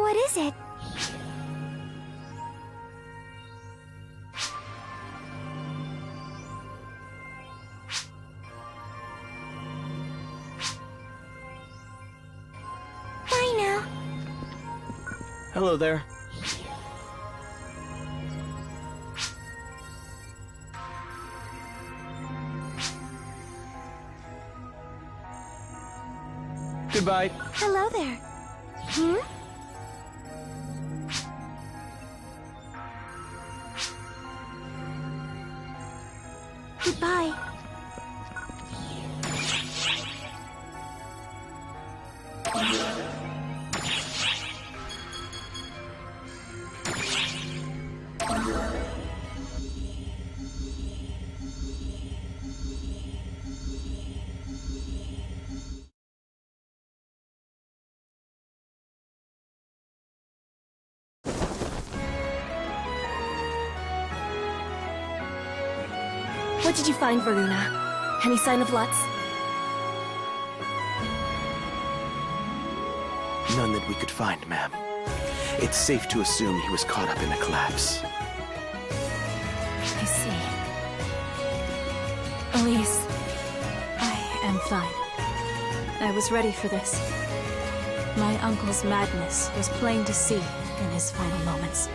What is it? Bye now. Hello there. Goodbye. Hello there. Hmm? Goodbye. What did you find, Varuna? Any sign of Lutz? None that we could find, ma'am. It's safe to assume he was caught up in the collapse. I see. Elise, I am fine. I was ready for this. My uncle's madness was plain to see in his final moments.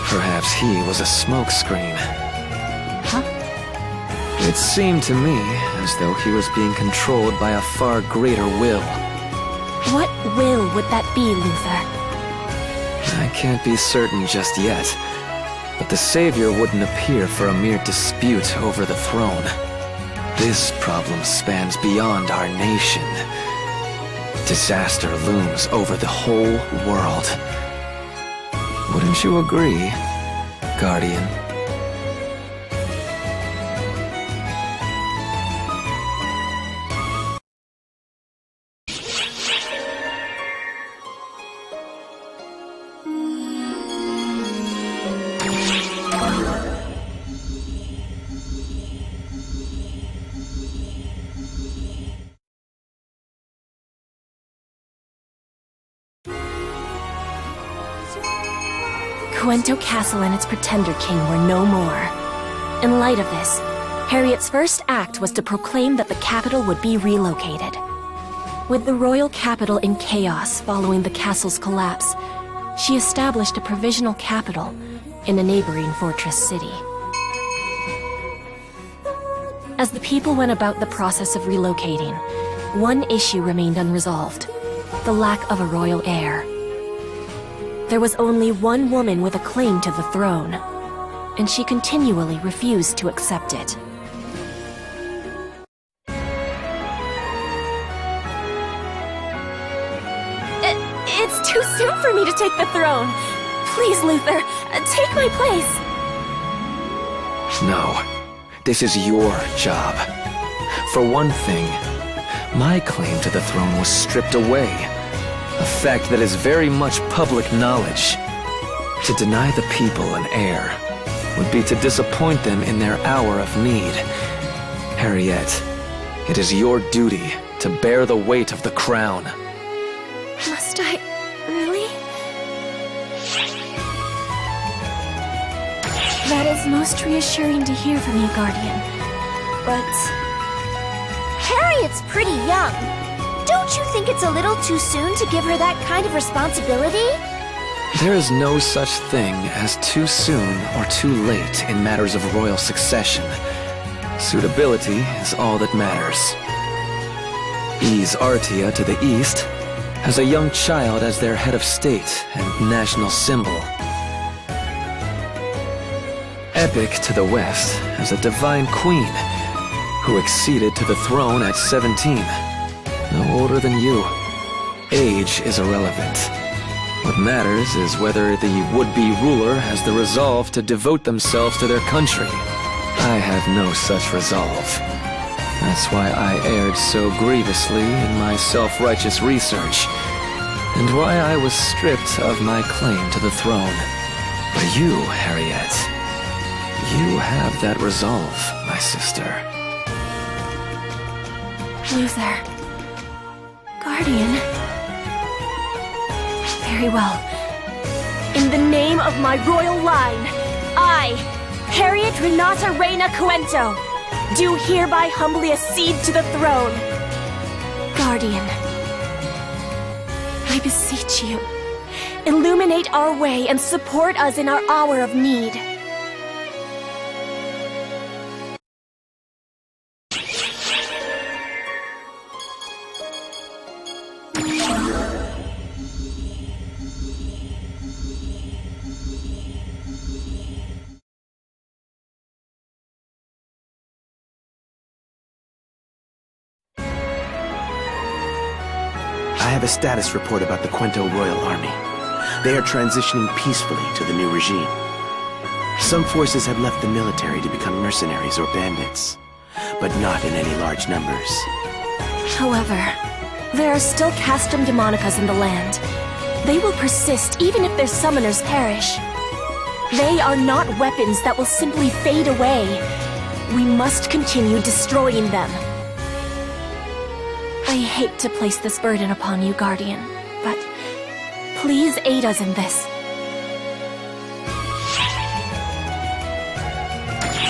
Perhaps he was a smokescreen. Huh? It seemed to me as though he was being controlled by a far greater will. What will would that be, Luther? I can't be certain just yet, but the Savior wouldn't appear for a mere dispute over the throne. This problem spans beyond our nation. Disaster looms over the whole world. Wouldn't you agree, Guardian? Cuento Castle and its pretender king were no more. In light of this, Harriet's first act was to proclaim that the capital would be relocated. With the royal capital in chaos following the castle's collapse, she established a provisional capital in a neighboring fortress city. As the people went about the process of relocating, one issue remained unresolved: the lack of a royal heir. There was only one woman with a claim to the throne, and she continually refused to accept it. It's too soon for me to take the throne. Please, Luther, take my place. No, this is your job. For one thing, my claim to the throne was stripped away. A fact that is very much public knowledge. To deny the people an heir would be to disappoint them in their hour of need. Harriet, it is your duty to bear the weight of the crown. Must I? Really? That is most reassuring to hear from you, Guardian. But Harriet's pretty young. Don't you think it's a little too soon to give her that kind of responsibility? There is no such thing as too soon or too late in matters of royal succession. Suitability is all that matters. Ease Artia to the east has a young child as their head of state and national symbol. Epic to the west has a divine queen who acceded to the throne at 17. No older than you. Age is irrelevant. What matters is whether the would-be ruler has the resolve to devote themselves to their country. I have no such resolve. That's why I erred so grievously in my self-righteous research, and why I was stripped of my claim to the throne. But you, Harriet, you have that resolve, my sister. Luther. Guardian. Very well. In the name of my royal line, I, Harriet Renata Reina Cuento, do hereby humbly accede to the throne. Guardian, I beseech you, illuminate our way and support us in our hour of need. I have a status report about the Cuento Royal Army. They are transitioning peacefully to the new regime. Some forces have left the military to become mercenaries or bandits, but not in any large numbers. However, there are still castrum demonicas in the land. They will persist even if their summoners perish. They are not weapons that will simply fade away. We must continue destroying them. I hate to place this burden upon you, Guardian, but please aid us in this.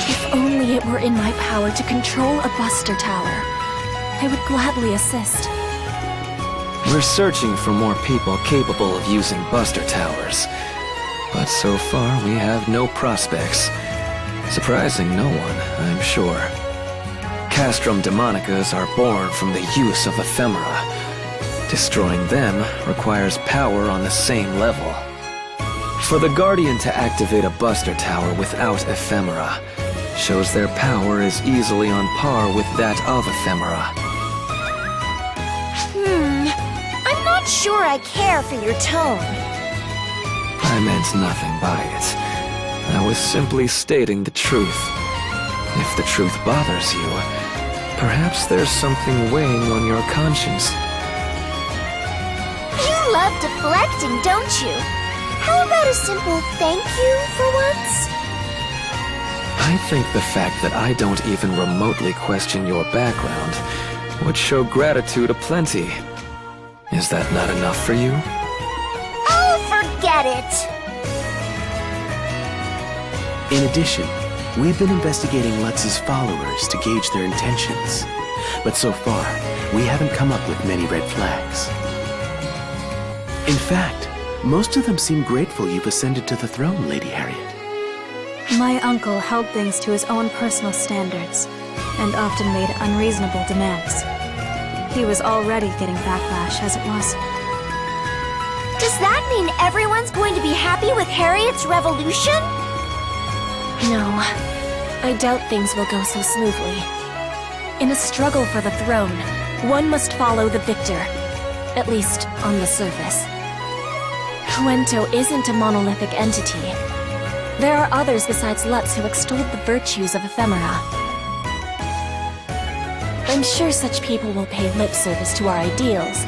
If only it were in my power to control a Buster Tower, I would gladly assist. We're searching for more people capable of using Buster Towers. But so far, we have no prospects. Surprising no one, I'm sure. Castrum Demonicas are born from the use of ephemera. Destroying them requires power on the same level. For the Guardian to activate a Buster Tower without ephemera shows their power is easily on par with that of ephemera. I'm not sure I care for your tone. I meant nothing by it. I was simply stating the truth. If the truth bothers you, perhaps there's something weighing on your conscience. You love deflecting, don't you? How about a simple thank you for once? I think the fact that I don't even remotely question your background would show gratitude aplenty. Is that not enough for you? Oh, forget it! In addition, we've been investigating Lutz's followers to gauge their intentions. But so far, we haven't come up with many red flags. In fact, most of them seem grateful you've ascended to the throne, Lady Harriet. My uncle held things to his own personal standards, and often made unreasonable demands. He was already getting backlash as it was. Does that mean everyone's going to be happy with Harriet's revolution? No, I doubt things will go so smoothly. In a struggle for the throne, one must follow the victor, at least on the surface. Cuento isn't a monolithic entity. There are others besides Lutz who extolled the virtues of ephemera. I'm sure such people will pay lip service to our ideals,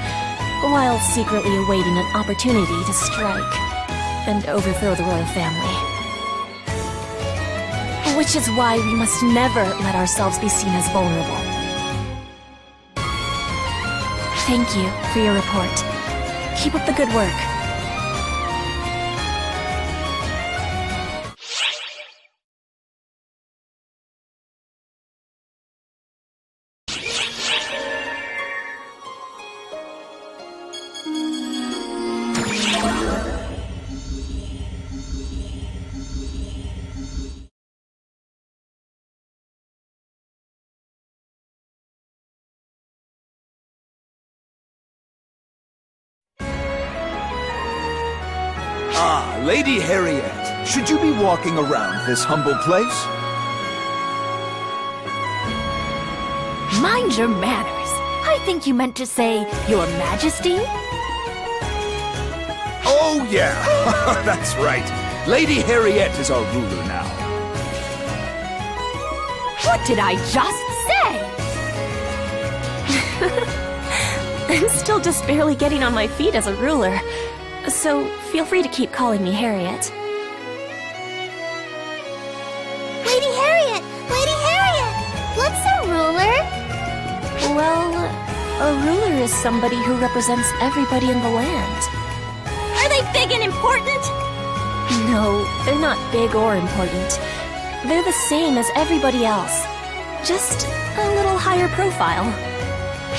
while secretly awaiting an opportunity to strike and overthrow the royal family. Which is why we must never let ourselves be seen as vulnerable. Thank you for your report. Keep up the good work. Ah, Lady Harriet, should you be walking around this humble place? Mind your manners. I think you meant to say, Your Majesty? Oh, yeah, that's right. Lady Harriet is our ruler now. What did I just say? I'm still just barely getting on my feet as a ruler, so feel free to keep calling me Harriet. Lady Harriet! Lady Harriet! What's a ruler? Well, ruler is somebody who represents everybody in the land. Are they big and important? No, they're not big or important. They're the same as everybody else. Just a little higher profile.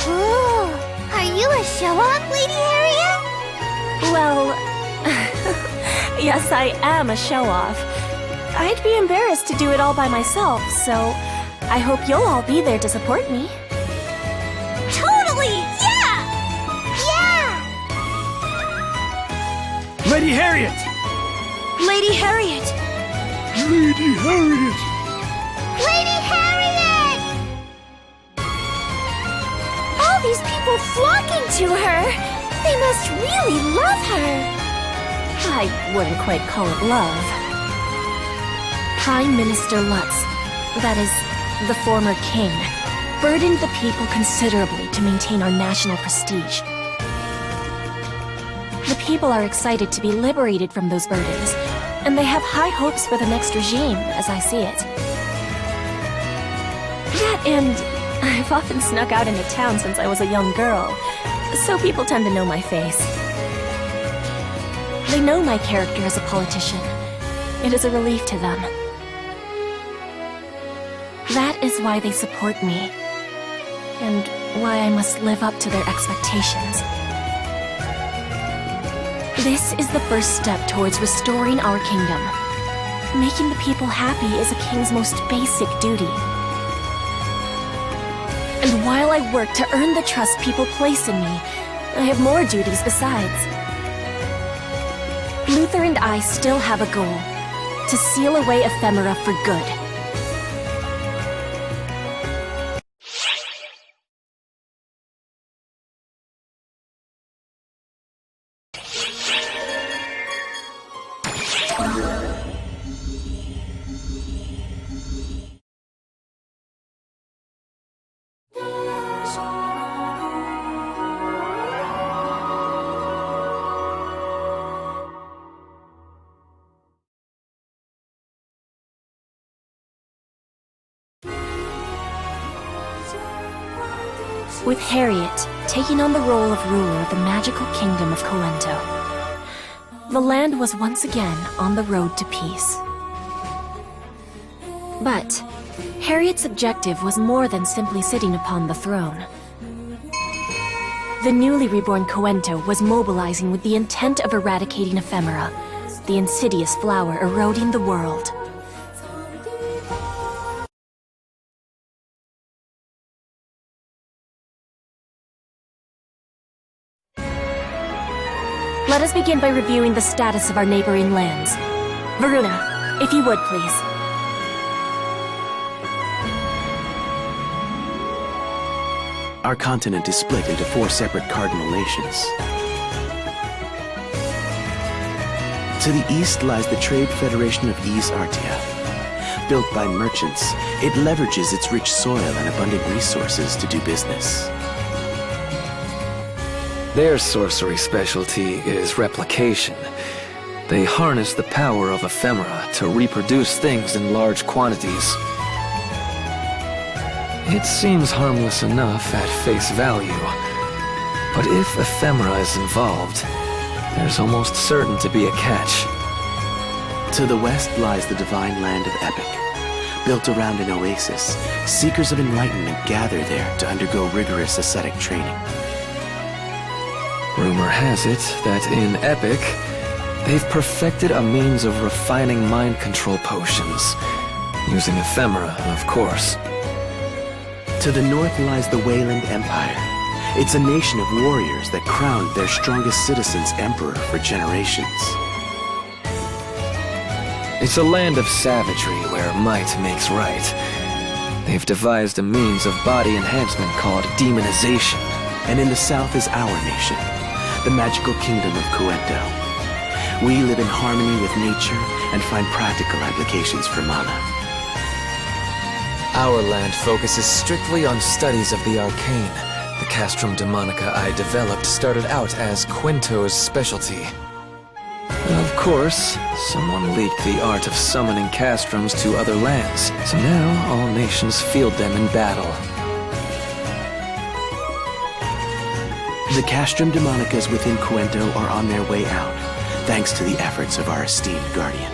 Ooh, are you a show-off, Lady Harriet? Well, yes, I am a show-off. I'd be embarrassed to do it all by myself, so I hope you'll all be there to support me. Totally! Yeah! Yeah! Lady Harriet! Lady Harriet! Lady Harriet! Lady Harriet! All these people flocking to her! They must really love her! I wouldn't quite call it love. Prime Minister Lutz, that is, the former king, burdened the people considerably to maintain our national prestige. The people are excited to be liberated from those burdens, and they have high hopes for the next regime, as I see it. That and I've often snuck out into town since I was a young girl, so people tend to know my face. They know my character as a politician. It is a relief to them. That is why they support me, and why I must live up to their expectations. This is the first step towards restoring our kingdom. Making the people happy is a king's most basic duty. And while I work to earn the trust people place in me, I have more duties besides. Luther and I still have a goal: to seal away ephemera for good. With Harriet taking on the role of ruler of the magical kingdom of Coento, the land was once again on the road to peace. But Harriet's objective was more than simply sitting upon the throne. The newly reborn Coento was mobilizing with the intent of eradicating ephemera, the insidious flower eroding the world. Let us begin by reviewing the status of our neighboring lands. Varuna, if you would, please. Our continent is split into 4 separate cardinal nations. To the east lies the Trade Federation of East Artia. Built by merchants, it leverages its rich soil and abundant resources to do business. Their sorcery specialty is replication. They harness the power of ephemera to reproduce things in large quantities. It seems harmless enough at face value, but if ephemera is involved, there's almost certain to be a catch. To the west lies the divine land of Epic. Built around an oasis, seekers of enlightenment gather there to undergo rigorous ascetic training. Rumor has it that in Epic, they've perfected a means of refining mind control potions, using ephemera, of course. To the north lies the Wayland Empire. It's a nation of warriors that crowned their strongest citizens emperor for generations. It's a land of savagery where might makes right. They've devised a means of body enhancement called demonization. And in the south is our nation, the magical kingdom of Coento. We live in harmony with nature and find practical applications for mana. Our land focuses strictly on studies of the arcane. The Castrum Demonica I developed started out as Quinto's specialty. Of course, someone leaked the art of summoning castrums to other lands, so now all nations field them in battle. The Castrum Demonicas within Cuento are on their way out, thanks to the efforts of our esteemed guardian.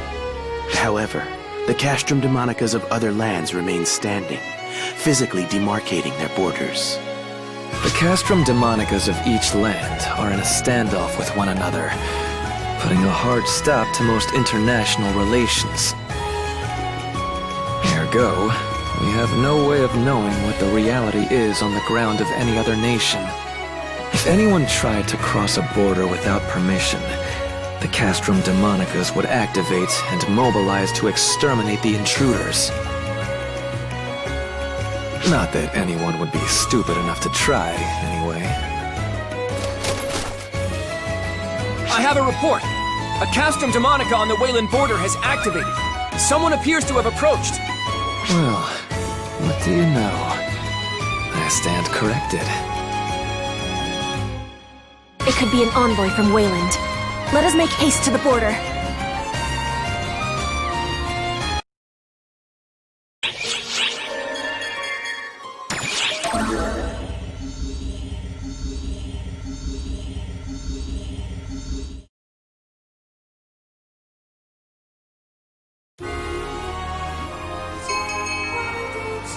However, the Castrum Demonicas of other lands remain standing, physically demarcating their borders. The Castrum Demonicas of each land are in a standoff with one another, putting a hard stop to most international relations. Ergo, we have no way of knowing what the reality is on the ground of any other nation. If anyone tried to cross a border without permission, the Castrum Demonicas would activate and mobilize to exterminate the intruders. Not that anyone would be stupid enough to try, anyway. I have a report. A Castrum Demonica on the Wayland border has activated. Someone appears to have approached. Well, what do you know? I stand corrected. It could be an envoy from Wayland. Let us make haste to the border.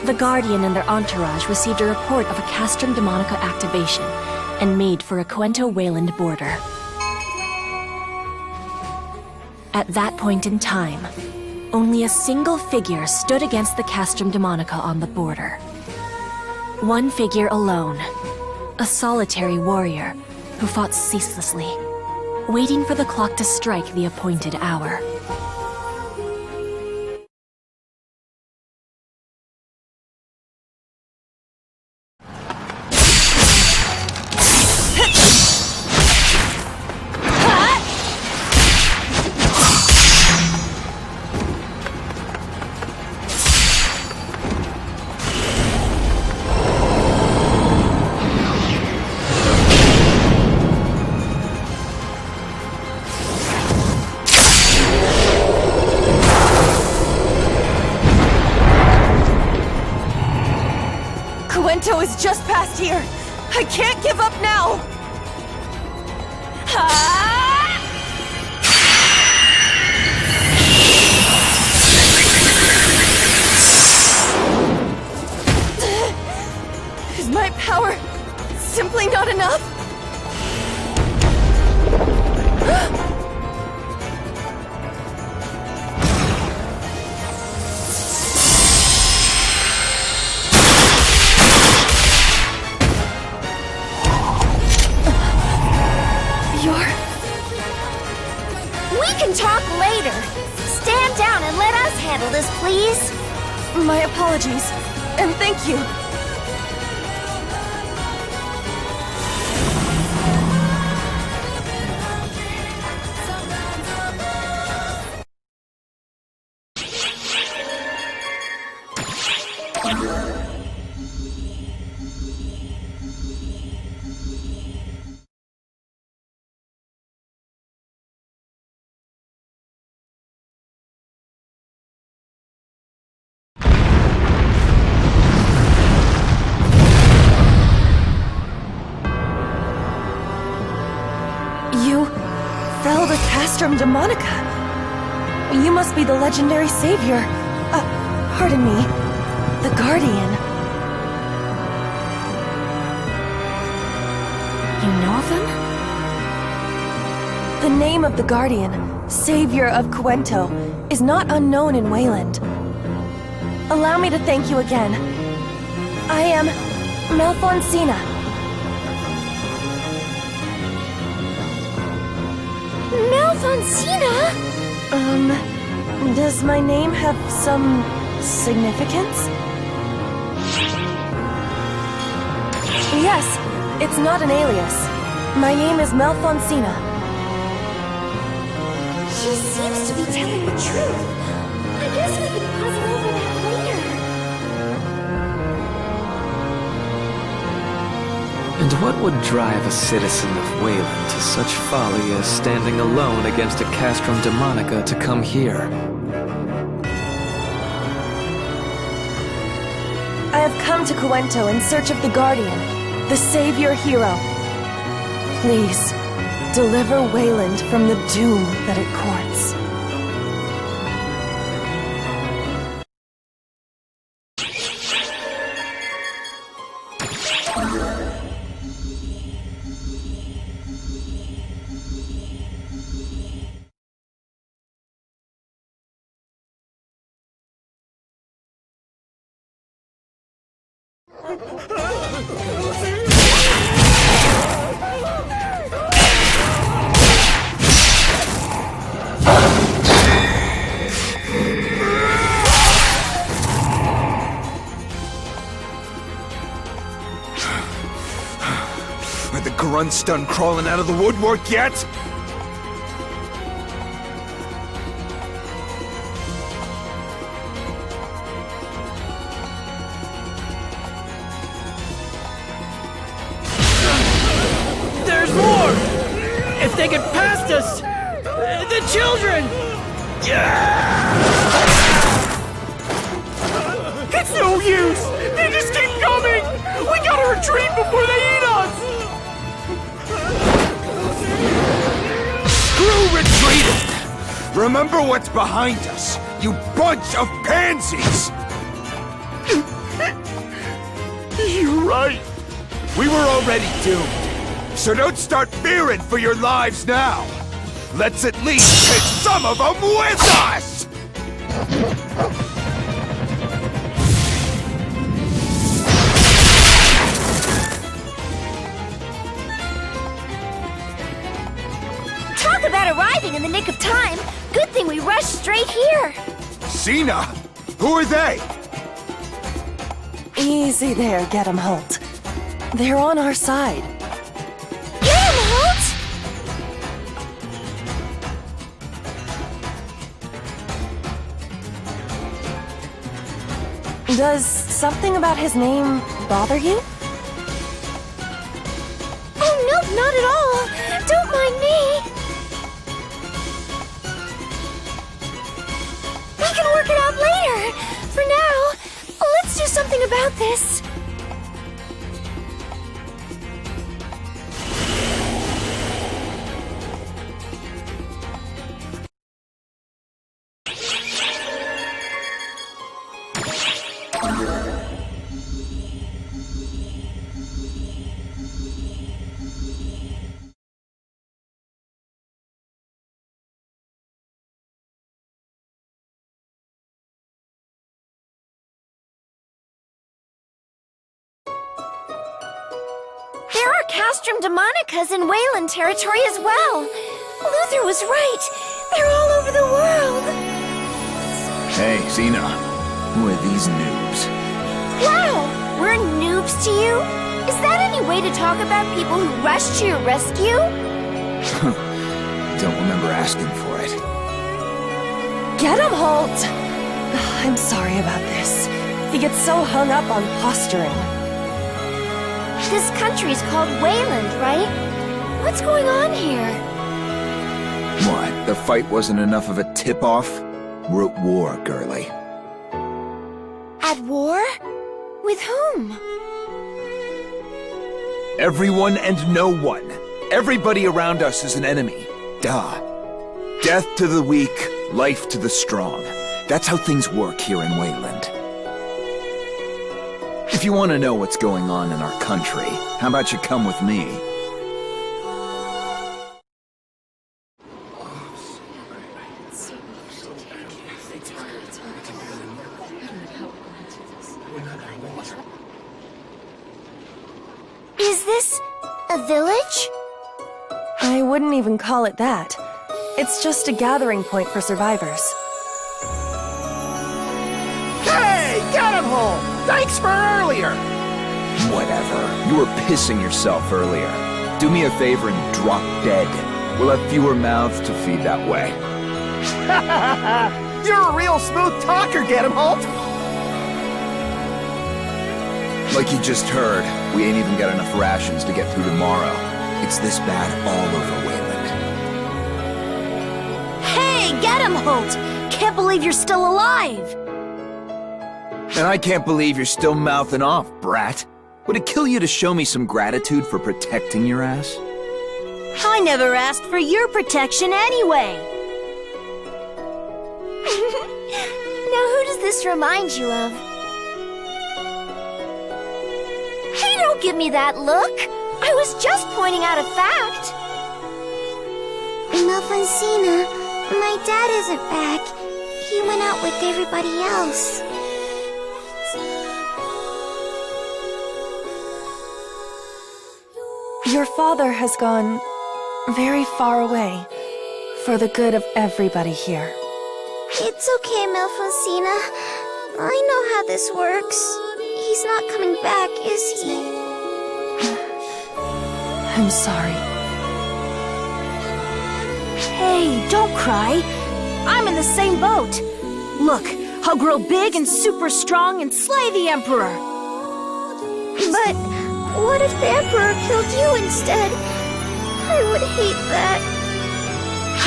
The Guardian and their entourage received a report of a Castrum Demonica activation and made for a Cuento-Wayland border. At that point in time, only a single figure stood against the Castrum Demonica on the border. One figure alone, a solitary warrior who fought ceaselessly, waiting for the clock to strike the appointed hour. Cuento is just past here! I can't give up now! Is my power simply not enough? We can talk later. Stand down and let us handle this, please. My apologies, and thank you. You felled a Castrum Demonica. You must be the legendary savior. Pardon me. The Guardian. You know of them? The name of the Guardian, savior of Cuento, is not unknown in Wayland. Allow me to thank you again. I am Malfonsina. Malfonsina? Does my name have some significance? Yes, it's not an alias. My name is Malfonsina. She seems to be telling the truth. I guess we can puzzle over that later. And what would drive a citizen of Wayland to such folly as standing alone against a Castrum Demonica to come here? I have come to Cuento in search of the Guardian, the savior hero. Please, deliver Wayland from the doom that it courts. Are the grunts done crawling out of the woodwork yet? There's more! If they get past us! The children! It's no use! They just keep coming! We gotta retreat before they eat us! Screw retreating! Remember what's behind us, you bunch of pansies! You're right. We were already doomed, so don't start fearing for your lives now! Let's at least take some of them with us! Talk about arriving in the nick of time. Good thing we rushed straight here. Cena? Who are they? Easy there, Get 'em Holt. They're on our side. Get him, Holt! Does something about his name bother you? Oh, nope, not at all. Don't mind me. We can work it out later. For now, let's do something about this. There are Castrum Demonicas in Wayland territory as well. Luther was right. They're all over the world. Hey, Cena. Who are these noobs? Wow, we're noobs to you? Is that any way to talk about people who rushed to your rescue? Don't remember asking for it. Get 'em, Holt! I'm sorry about this. He gets so hung up on posturing. This country's called Wayland, right? What's going on here? What, the fight wasn't enough of a tip-off? We're at war, girlie. At war? With whom? Everyone and no one. Everybody around us is an enemy. Duh. Death to the weak, life to the strong. That's how things work here in Wayland. If you want to know what's going on in our country, how about you come with me? Is this a village? I wouldn't even call it that. It's just a gathering point for survivors. Hey, get him home! Thanks for earlier! Whatever. You were pissing yourself earlier. Do me a favor and drop dead. We'll have fewer mouths to feed that way. You're a real smooth talker, Get him, Holt! Like you just heard, we ain't even got enough rations to get through tomorrow. It's this bad all over Wayland. Hey, get him, Holt! Can't believe you're still alive! And I can't believe you're still mouthing off, brat. Would it kill you to show me some gratitude for protecting your ass? I never asked for your protection anyway. Now who does this remind you of? Hey, don't give me that look! I was just pointing out a fact! Melfonsina, my dad isn't back. He went out with everybody else. Your father has gone very far away for the good of everybody here. It's okay, Melfonsina. I know how this works. He's not coming back, is he? I'm sorry. Hey, don't cry. I'm in the same boat. Look, I'll grow big and super strong and slay the Emperor. But what if the Emperor killed you instead? I would hate that.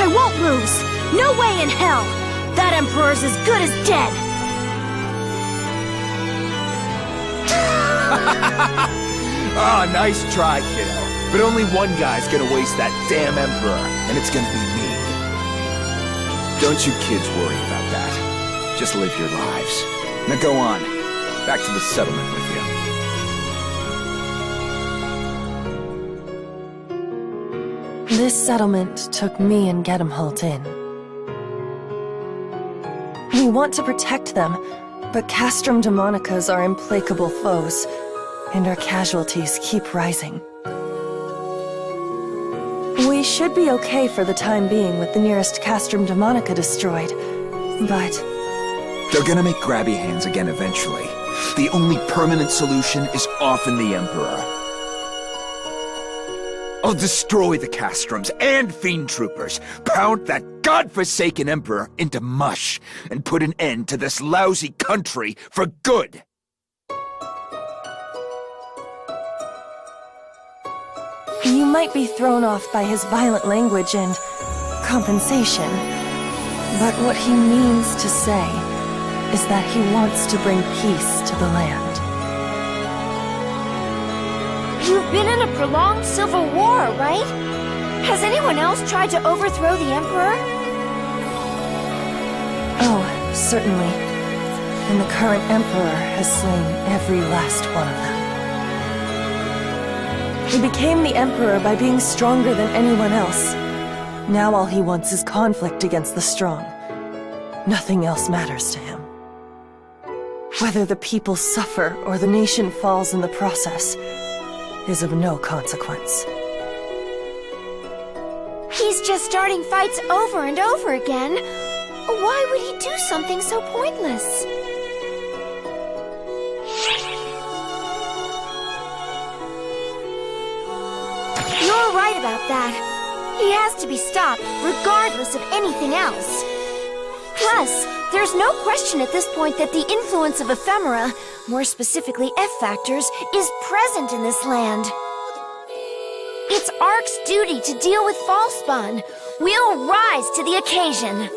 I won't lose. No way in hell. That Emperor's as good as dead. Ah, nice try, kiddo. But only one guy's gonna waste that damn Emperor, and it's gonna be me. Don't you kids worry about that. Just live your lives. Now go on. Back to the settlement with you. This settlement took me and Gedemholt in. We want to protect them, but Castrum Demonicas are implacable foes, and our casualties keep rising. We should be okay for the time being with the nearest Castrum Demonica destroyed, but... They're gonna make grabby hands again eventually. The only permanent solution is often the Emperor. I'll destroy the Castrums and Fiend Troopers, pound that godforsaken Emperor into mush, and put an end to this lousy country for good! You might be thrown off by his violent language and compensation, but what he means to say is that he wants to bring peace to the land. You've been in a prolonged civil war, right? Has anyone else tried to overthrow the Emperor? Oh, certainly. And the current Emperor has slain every last one of them. He became the Emperor by being stronger than anyone else. Now all he wants is conflict against the strong. Nothing else matters to him. Whether the people suffer or the nation falls in the process is of no consequence. He's just starting fights over and over again. Why would he do something so pointless? You're right about that. He has to be stopped, regardless of anything else. Plus, there's no question at this point that the influence of ephemera, more specifically F-factors, is present in this land. It's Ark's duty to deal with Falspawn. We'll rise to the occasion.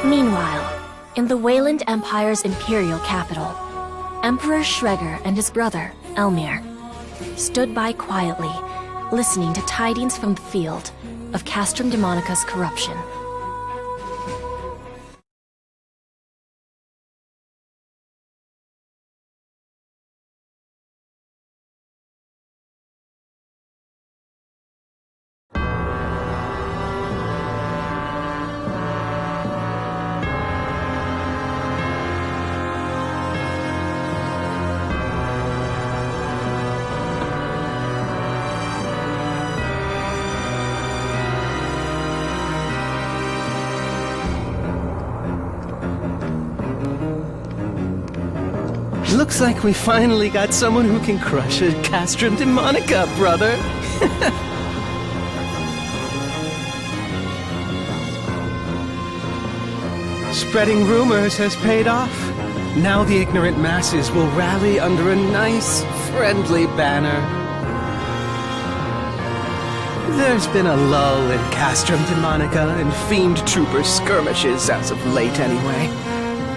Meanwhile, in the Wayland Empire's imperial capital, Emperor Schreger and his brother, Elmir, stood by quietly, listening to tidings from the field of Castrum Demonica's corruption. Looks like we finally got someone who can crush a Castrum Demonica, brother. Spreading rumors has paid off. Now the ignorant masses will rally under a nice, friendly banner. There's been a lull in Castrum Demonica and Fiend Trooper skirmishes as of late anyway.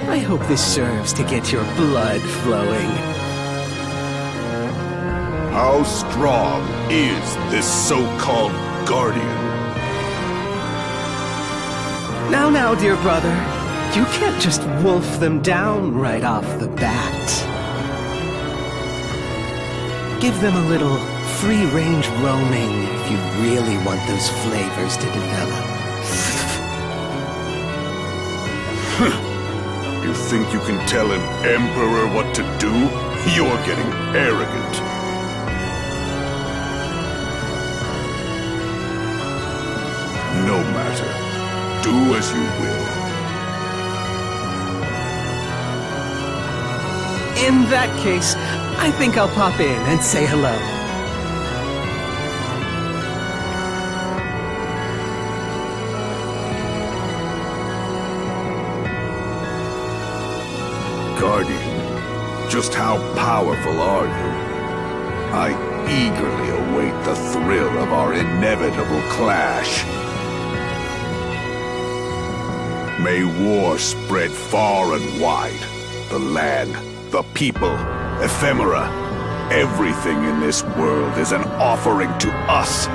I hope this serves to get your blood flowing. How strong is this so-called Guardian? Now, dear brother. You can't just wolf them down right off the bat. Give them a little free-range roaming if you really want those flavors to develop. You think you can tell an emperor what to do? You're getting arrogant. No matter. Do as you will. In that case, I think I'll pop in and say hello. Guardian, just how powerful are you? I eagerly await the thrill of our inevitable clash. May war spread far and wide. The land, the people, ephemera. Everything in this world is an offering to us.